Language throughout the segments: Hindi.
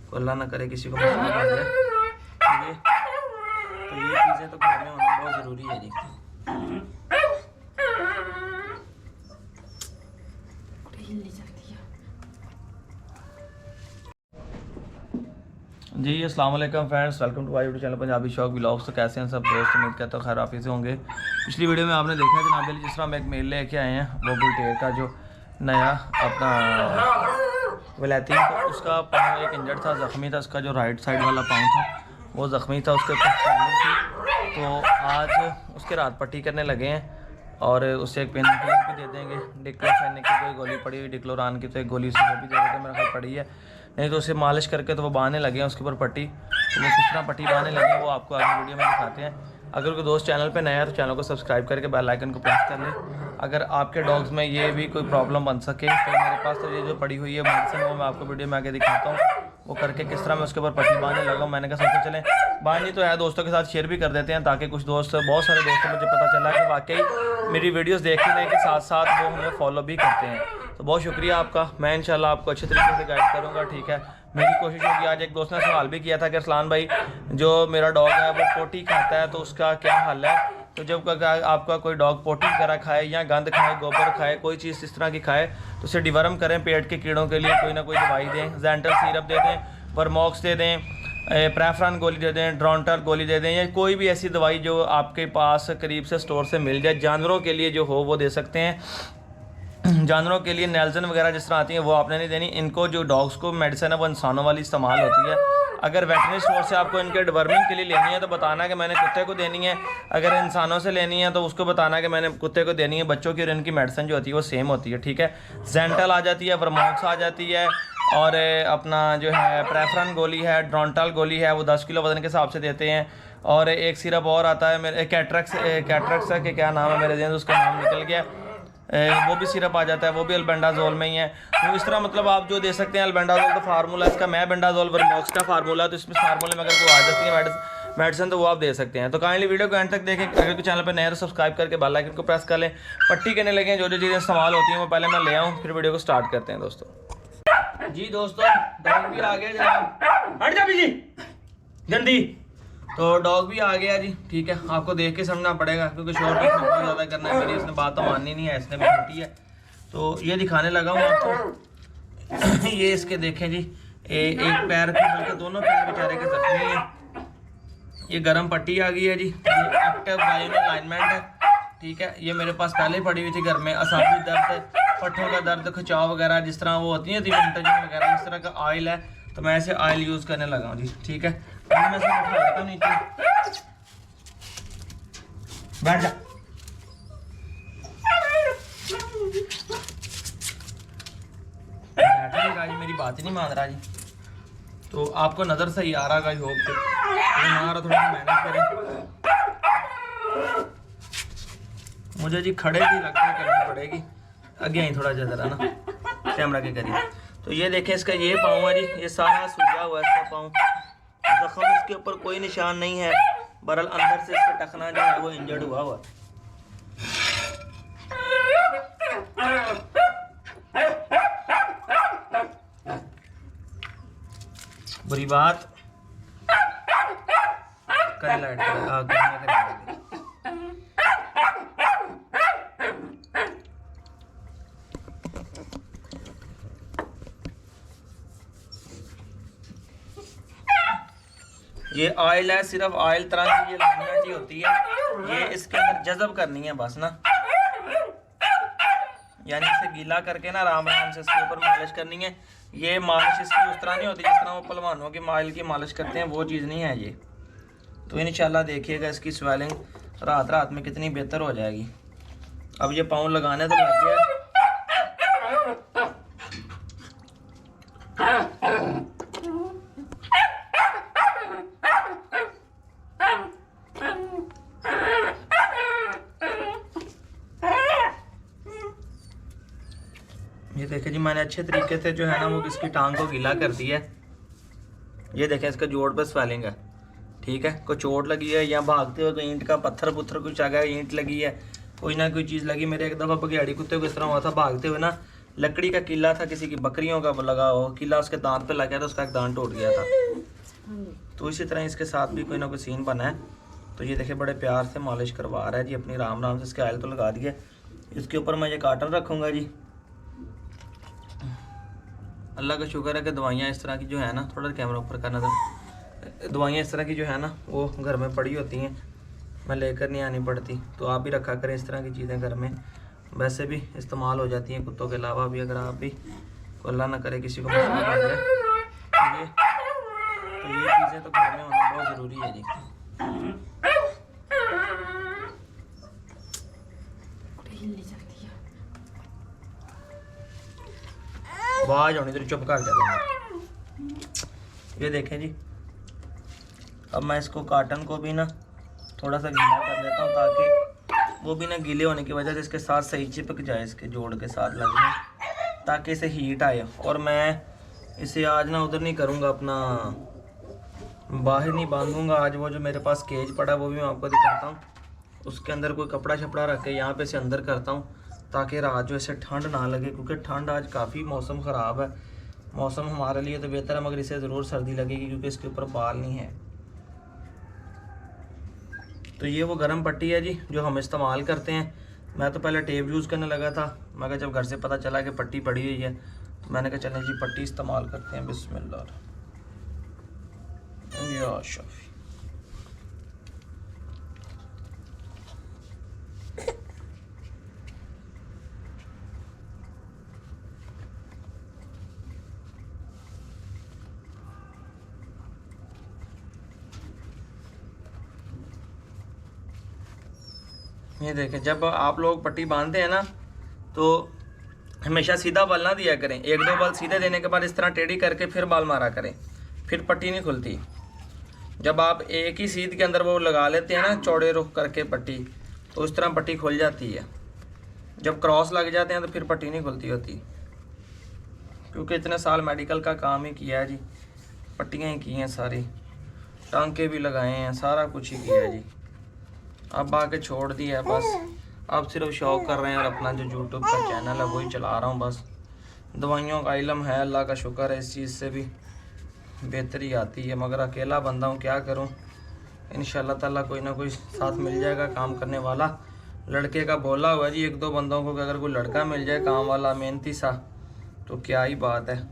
को अल्लाह ना करे किसी को मसला बन जाए। तो ये चीज़ें तो घर में होना बहुत ज़रूरी है जी। जी अस्सलाम वालेकुम friends, welcome to my YouTube channel Punjabi Shauk vlogs. तो कैसे हैं सब दोस्त? उम्मीद करता हूँ खैर आप से होंगे। पिछली वीडियो में आपने देखा जनाब अली जिस तरह हम एक मेल लेके आए हैं वो बुलटेयर का जो नया अपना वलैती, तो उसका पाँव एक इंजर्ड था, ज़ख्मी था। उसका जो राइट साइड वाला पाँव था वो ज़ख्मी था, उसके ऊपर स्वेलिंग थी। तो आज उसके रात पट्टी करने लगे हैं और उससे एक पेन किलर भी दे देंगे। डिक्लोफेन की कोई गोली पड़ी हुई, डिक्लोरान की तो एक गोली उसको भी दे देंगे, मेरे ख्याल पड़ी है। नहीं तो उसे मालिश करके तो वो बांधने लगे हैं उसके ऊपर पट्टी। तो वो किस तरह पट्टी बांधने लगे हैं वो आपको आगे वीडियो में दिखाते हैं। अगर कोई दोस्त चैनल पे नया है तो चैनल को सब्सक्राइब करके बेल आइकन को प्रेस कर लें। अगर आपके डॉग्स में ये भी कोई प्रॉब्लम बन सके तो मेरे पास तो ये जो पड़ी हुई है मेडिसिन वो मैं आपको वीडियो में आगे दिखाता हूँ, वो करके किस तरह मैं उसके ऊपर पट्टी बांधने लगा हूँ। मैंने कहा सोचते चलें बांधनी तो है, दोस्तों के साथ शेयर भी कर देते हैं ताकि कुछ दोस्त, बहुत सारे दोस्तों मुझे पता चला कि वाकई मेरी वीडियोस देखने के साथ साथ वो हमें फॉलो भी करते हैं। तो बहुत शुक्रिया आपका। मैं इंशाल्लाह आपको अच्छे तरीके से गाइड करूँगा, ठीक है। मेरी कोशिश होगी। आज एक दोस्त ने सवाल भी किया था कि अरसलान भाई जो मेरा डॉग है वो पोटी खाता है तो उसका क्या हल है। तो जब आपका कोई डॉग पोटी वगैरह खाए या गंद खाए, गोबर खाए, कोई चीज़ इस तरह की खाए तो उसे डिवर्म करें। पेट के कीड़ों के लिए कोई ना कोई दवाई दें, जेंटल सिरप दे दें, परमॉक्स दे दें, प्रेफरन गोली दे दें, ड्रॉन्टर गोली दे दें, या कोई भी ऐसी दवाई जो आपके पास करीब से स्टोर से मिल जाए। जानवरों के लिए जो हो वो दे सकते हैं। जानवरों के लिए नेल्जन वगैरह जिस तरह आती हैं वो आपने नहीं देनी। इनको जो डॉग्स को मेडिसिन है वो इंसानों वाली इस्तेमाल होती है। अगर वेटरनरी स्टोर से आपको इनके डिवर्मिंग के लिए लेनी है तो बताना कि मैंने कुत्ते को देनी है। अगर इंसानों से लेनी है तो उसको बताना कि मैंने कुत्ते को देनी है। बच्चों की और इनकी मेडिसिन जो होती है वो सेम होती है, ठीक है। जेंटल आ जाती है, वर्मॉक्स आ जाती है, और अपना जो है प्रेफरन गोली है, ड्रॉन्टल गोली है, वो 10 किलो वजन के हिसाब से देते हैं। और एक सिरप और आता है मेरे कैट्रक्स के क्या नाम है मेरे दिन उसका नाम निकल गया, वो भी सिरप आ जाता है, वो भी अल्बेंडाजोल में ही है। तो इस तरह मतलब आप जो दे सकते हैं। अल्बेंडाजोल तो फार्मूला इसका मैबेंडाजोल वर्मॉक्स का फार्मूला, तो इसमें फार्मूले में अगर कोई आ जाती है मेडिसिन तो वो आप दे सकते हैं। तो काइंडली वीडियो को एंड तक देखें। अगर कोई चैनल पर नया तो सब्सक्राइब करके बेल आइकन को प्रेस कर लें। पट्टी करने लगे जो जो चीज़ें इस्तेमाल होती हैं वो पहले मैं ले आऊँ, फिर वीडियो को स्टार्ट करते हैं दोस्तों। जी दोस्तों डॉग भी आ गया जनाब, हट जा भी जल्दी। तो डॉग भी आ गया जी, ठीक है। आपको देख के समझना पड़ेगा क्योंकि शोर भी बहुत ज़्यादा करना है, मेरी इसने बात तो माननी नहीं है, इसने भी छोटी है। तो ये दिखाने लगा हूँ आपको। ये इसके देखें जी, एक पैर की बल्कि दोनों पैर बेचारे के जख्मी हैं। ये गर्म पट्टी आ गई है जी, ये एक्टिव बायोन अलाइनमेंट है, ठीक है। ये मेरे पास पहले पड़ी हुई थी घर में। असाबी दर्द, पट्टों का दर्द, खिंचाव वगैरह जिस तरह वो होती है विंटर्जिंग वगैरह, इस तरह का ऑयल है तो मैं ऐसे ऑयल यूज़ करने लगा हूँ जी, ठीक है। मैं से उठा देता हूँ नीचे, बैठ जा। बैठ मेरी बात ही नहीं मान रहा जी। तो आपको नज़र सही आ रहा है, होप तो थोड़ा मेहनत करें। मुझे जी खड़े भी लगता है करनी पड़ेगी, आगे ही थोड़ा ज़्यादा ना कैमरा के करिए। तो ये देखें इसका ये पाँव है जी, ये सारा सूजा हुआ है इसका पाँव। जख्म इसके ऊपर कोई निशान नहीं है, बरल अंदर से इसका टखना जो है वो इंजर्ड हुआ हुआ। बुरी बात कर लाइट ये ऑयल है, सिर्फ ऑयल तरह की ये लाइनें होती है, ये इसके अंदर जज़ब करनी है बस ना, यानी इसे गीला करके ना आराम आराम से इसके ऊपर मालिश करनी है। ये मालिश इसकी उस तरह नहीं होती जिस तरह वो पहलवानों की ऑयल की मालिश करते हैं, वो चीज़ नहीं है ये। तो इंशाल्लाह देखिएगा इसकी स्वेलिंग रात रात में कितनी बेहतर हो जाएगी। अब ये पाँव लगाने तो लग गया। ये देखें जी मैंने अच्छे तरीके से जो है ना वो इसकी टांग को गीला कर दिया है। ये देखें इसका जोड़ पे स्वेलिंग है, ठीक है। कोई चोट लगी है या भागते हुए कोई ईंट का पत्थर कुछ आ गया, ईंट लगी है, कोई ना कोई चीज़ लगी। मेरे एक दफ़ा बघियाड़ी कुत्ते को इस तरह हुआ था, भागते हुए ना लकड़ी का किला था किसी की बकरियों का लगा हो किला, उसके दांत पे लग गया था, उसका एक दांत टूट गया था। तो इसी तरह इसके साथ भी कोई ना कोई सीन बना है। तो ये देखिए बड़े प्यार से मालिश करवा रहा है जी अपनी, राम राम से। इसके ऑयल तो लगा दिया। इसके ऊपर मैं ये काटन रखूँगा जी। अल्लाह का शुक्र है कि दवाइयाँ इस तरह की जो है ना, थोड़ा कैमरा ऊपर करना था, दवाइयाँ इस तरह की जो है ना वो घर में पड़ी होती हैं, मैं लेकर नहीं आनी पड़ती। तो आप भी रखा करें इस तरह की चीज़ें घर में, वैसे भी इस्तेमाल हो जाती हैं कुत्तों के अलावा भी। अगर आप भी अल्लाह ना करे किसी को मुश्किल बन जाए तो ये चीज़ें तो घर में होना बहुत ज़रूरी है जी। आवाज़ होनी तो चुप कर जाता। ये देखें जी, अब मैं इसको काटन को भी ना थोड़ा सा गीला कर देता हूँ ताकि वो भी ना गीले होने की वजह से इसके साथ सही चिपक जाए, इसके जोड़ के साथ लग जाए, ताकि इसे हीट आए। और मैं इसे आज ना उधर नहीं करूँगा, अपना बाहर नहीं बांधूंगा। आज वो जो मेरे पास केज पड़ा है वो भी मैं आपको दिखाता हूँ। उसके अंदर कोई कपड़ा शपड़ा रख के यहाँ पे इसे अंदर करता हूँ ताकि रात जो इसे ठंड ना लगे, क्योंकि ठंड आज काफ़ी मौसम ख़राब है। मौसम हमारे लिए तो बेहतर है, मगर इसे ज़रूर सर्दी लगेगी क्योंकि इसके ऊपर बाल नहीं है। तो ये वो गर्म पट्टी है जी जो हम इस्तेमाल करते हैं। मैं तो पहले टेप यूज़ करने लगा था, मगर जब घर से पता चला कि पट्टी पड़ी हुई है तो मैंने कहा चलें जी पट्टी इस्तेमाल करते हैं। बिस्मिल्लाह या शफी। ये देखें, जब आप लोग पट्टी बांधते हैं ना तो हमेशा सीधा बाल ना दिया करें। एक दो बाल सीधे देने के बाद इस तरह टेढ़ी करके फिर बाल मारा करें, फिर पट्टी नहीं खुलती। जब आप एक ही सीध के अंदर वो लगा लेते हैं ना चौड़े रुख करके पट्टी, तो उस तरह पट्टी खुल जाती है। जब क्रॉस लग जाते हैं तो फिर पट्टी नहीं खुलती होती। क्योंकि इतने साल मेडिकल का काम ही किया है जी, पट्टियाँ ही की हैं सारी, टांके भी लगाए हैं, सारा कुछ ही किया है जी। अब आके छोड़ दिया है बस, अब सिर्फ शौक़ कर रहे हैं और अपना जो यूट्यूब का चैनल है वही चला रहा हूँ बस। दवाइयों का इल्म है, अल्लाह का शुक्र है, इस चीज़ से भी बेहतरी आती है, मगर अकेला बंदा हूँ, क्या करूँ। इंशाअल्लाह ताला कोई ना कोई साथ मिल जाएगा काम करने वाला। लड़के का बोला हुआ जी एक दो बंदों को कि अगर कोई लड़का मिल जाए काम वाला मेहनती सा तो क्या ही बात है।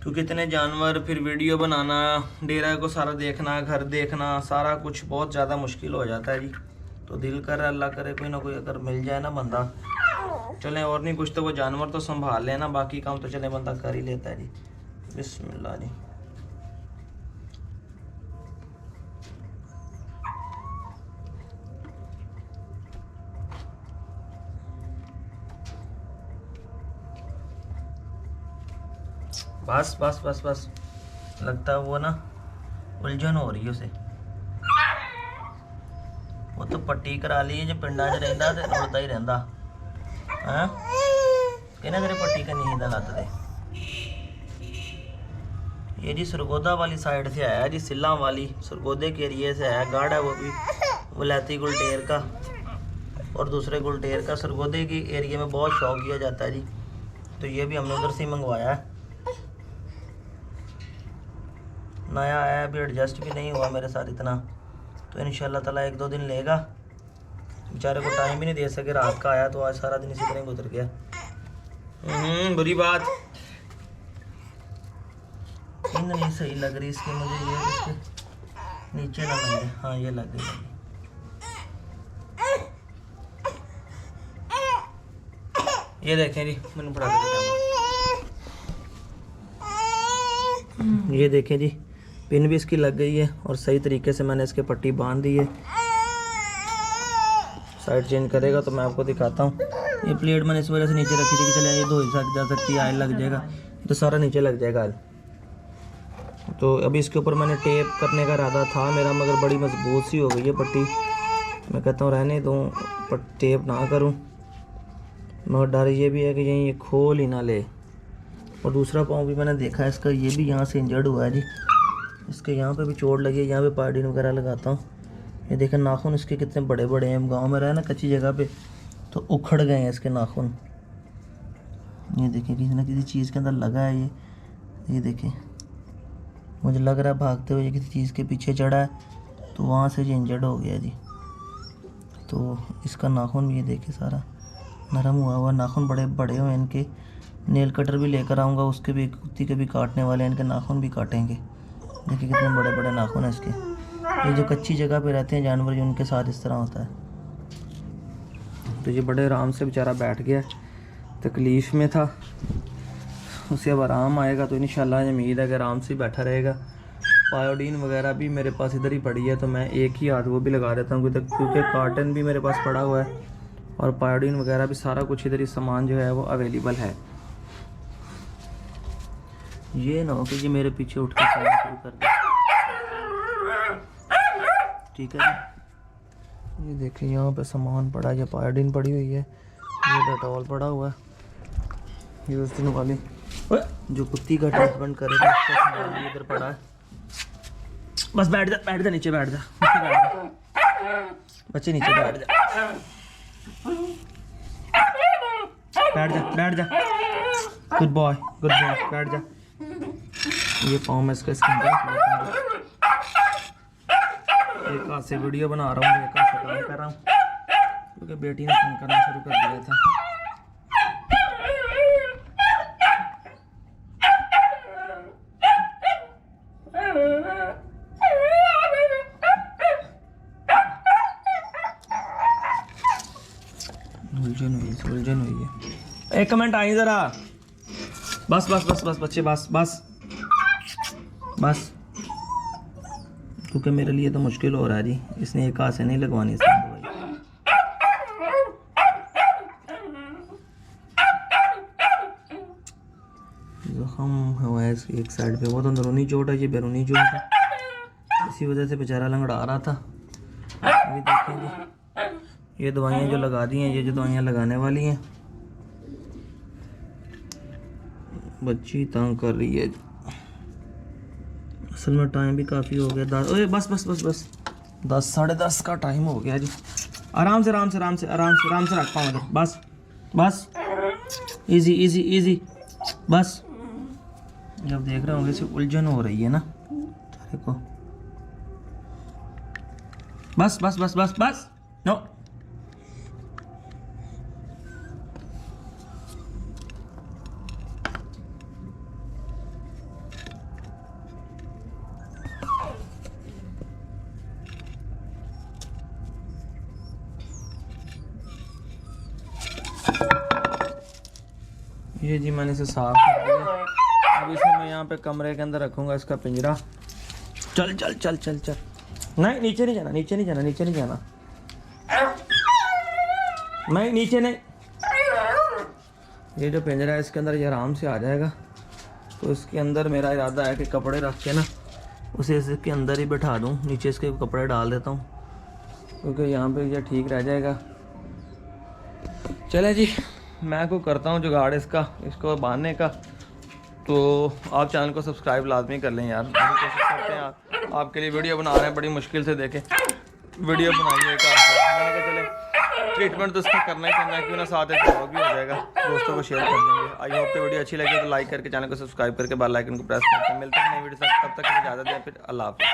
क्योंकि इतने जानवर, फिर वीडियो बनाना, डेरा को सारा देखना, घर देखना, सारा कुछ बहुत ज़्यादा मुश्किल हो जाता है जी। तो दिल कर रहा है अल्लाह करे कोई ना कोई अगर मिल जाए ना बंदा, चले और नहीं कुछ तो वो जानवर तो संभाल लेना, बाकी काम तो चले बंदा कर ही लेता है जी। बिस्मिल्लाह जी। बस बस बस बस, लगता है वो ना उलझन हो रही है उसे। वो तो पट्टी करा ली है जो पिंडा च रहिंदा ते रोता ही रहंदा है। कहना तेरे पट्टी का नहीं लत दे। ये जी सरगोदा वाली साइड से आया जी, सिल्ला वाली सरगोदे के एरिए से आया। गाढ़ है वो भी वलैती गुलटेर का और दूसरे गुलटेर का। सरगोदे की एरिया में बहुत शौक किया जाता है जी, तो ये भी हमने उधर से मंगवाया है। नया आया, अभी एडजस्ट भी नहीं हुआ मेरे साथ इतना, तो इंशाल्लाह ताला एक दो दिन लेगा। बेचारे को टाइम भी नहीं दे सके, रात का आया तो आज सारा दिन इसी तरह गुजर गया। बुरी बात इन नहीं सही लग रही इसकी मुझे, ये इसके नीचे ना लगे। हाँ ये लग गई। ये देखें जी, मैंने पढ़ा ये देखें जी, पिन भी इसकी लग गई है और सही तरीके से मैंने इसके पट्टी बांध दी है। साइड चेंज करेगा तो मैं आपको दिखाता हूँ। ये प्लेट मैंने इस वजह से नीचे रखी थी कि चले ये धो जा सकती है, आयल लग जाएगा तो सारा नीचे लग जाएगा आयल। तो अभी इसके ऊपर मैंने टेप करने का इरादा था मेरा, मगर बड़ी मजबूत सी हो गई है पट्टी। मैं कहता हूँ रहने दूँ, पर टेप ना करूँ, मगर डर ये भी है कि यहीं ये खोल ही ना ले। और दूसरा पाँव भी मैंने देखा है इसका, ये भी यहाँ से इंजर्ड हुआ है जी। इसके यहाँ पे भी चोट लगी है, यहाँ पे पार्डिन वगैरह लगाता हूँ। ये देखें नाखून इसके कितने बड़े बड़े हैं। गांव में रहे ना कच्ची जगह पे तो उखड़ गए हैं इसके नाखून। ये देखें किसी ना किसी चीज़ के अंदर लगा है ये देखें, मुझे लग रहा है भागते हुए किसी चीज़ के पीछे चढ़ा है तो वहाँ से ये इंजर्ड हो गया जी। तो इसका नाखून भी ये देखें सारा नरम हुआ नाखून बड़े बड़े हुए इनके। नेल कटर भी लेकर आऊँगा, उसके भी कुत्ती के भी काटने वाले हैं, इनके नाखून भी काटेंगे। देखिए कितने बड़े बड़े नाखून हैं इसके। ये जो कच्ची जगह पे रहते हैं जानवर, जो उनके साथ इस तरह होता है। तो ये बड़े आराम से बेचारा बैठ गया, तकलीफ़ में था, उसे अब आराम आएगा तो इंशाल्लाह उम्मीद है कि आराम से बैठा रहेगा। पायोडीन वगैरह भी मेरे पास इधर ही पड़ी है, तो मैं एक ही हाथ वो भी लगा देता हूँ क्योंकि कार्टन भी मेरे पास पड़ा हुआ है और पायोडीन वगैरह भी सारा कुछ इधर ही सामान जो है वो अवेलेबल है। ये ना हो कि जी मेरे पीछे उठ के चलना शुरू कर दे, ठीक है जी। ये देखिए यहाँ पे सामान पड़ा है, ये पायोडीन पड़ी हुई है, ये डेटॉल पड़ा हुआ है, ये उस दिन वाली जो कुत्ती का ट्रीटमेंट करेगा उसका सामान भी इधर पड़ा है। बस बैठ जा नीचे बैठ जा बच्चे नीचे बैठ जा गुड बॉय बैठ जा। ये पाँव में इसका एक हाथ से वीडियो बना रहा हूँ, एक हाथ से काम कर रहा हूँ क्योंकि बेटी ने फोन करना शुरू कर दिया था। उलझन हुई है। एक कमेंट आई ज़रा, बस बच्चे बस क्योंकि मेरे लिए तो मुश्किल हो रहा है जी, इसने एक हाथ से नहीं लगवानी इसने दवाई। जख्म हुआ है एक साइड पे, वो तो अंदरूनी चोट है, ये बैरूनी चोट है, इसी वजह से बेचारा लंगड़ा रहा था। अभी देखेंगे ये दवाइयाँ जो लगा दी हैं, ये जो दवाइयाँ लगाने वाली हैं, बच्ची तंग कर रही है। असल में टाइम भी काफ़ी हो गया, 10 ओए बस 10 साढ़े 10 का टाइम हो गया जी। आराम से रख पाऊँ बस इजी बस। जब देख रहे होंगे इसे उलझन हो रही है ना, देखो बस नो। ये जी मैंने इसे साफ कर दिया। अब इसे मैं यहाँ पे कमरे के अंदर रखूँगा, इसका पिंजरा। चल नहीं नीचे नहीं जाना नहीं, नीचे नहीं। ये जो पिंजरा है इसके अंदर ये आराम से आ जाएगा। तो इसके अंदर मेरा इरादा है कि कपड़े रख के ना उसे इसके अंदर ही बैठा दूँ, नीचे इसके कपड़े डाल देता हूँ क्योंकि यहाँ पे ये ठीक रह जाएगा। चले जी, मैं को करता हूँ जुगाड़ इसको बांधने का। तो आप चैनल को सब्सक्राइब लाजमी कर लें यार, कोशिश करते हैं आपके लिए वीडियो बना रहे हैं, बड़ी मुश्किल से देखें वीडियो बनाइए। मैंने कहा चले ट्रीटमेंट तो इसका करना ही करना है, क्यों ना साथ एक ब्लॉग भी हो जाएगा, दोस्तों को शेयर कर देंगे। आई होप कि वीडियो अच्छी लगे तो लाइक करके चैनल को सब्सक्राइब करके बेल आइकन को प्रेस करके मिलते हैं नई वीडियो तक। तब तक इजाज़त दें, फिर अल्लाह हाफ़िज़।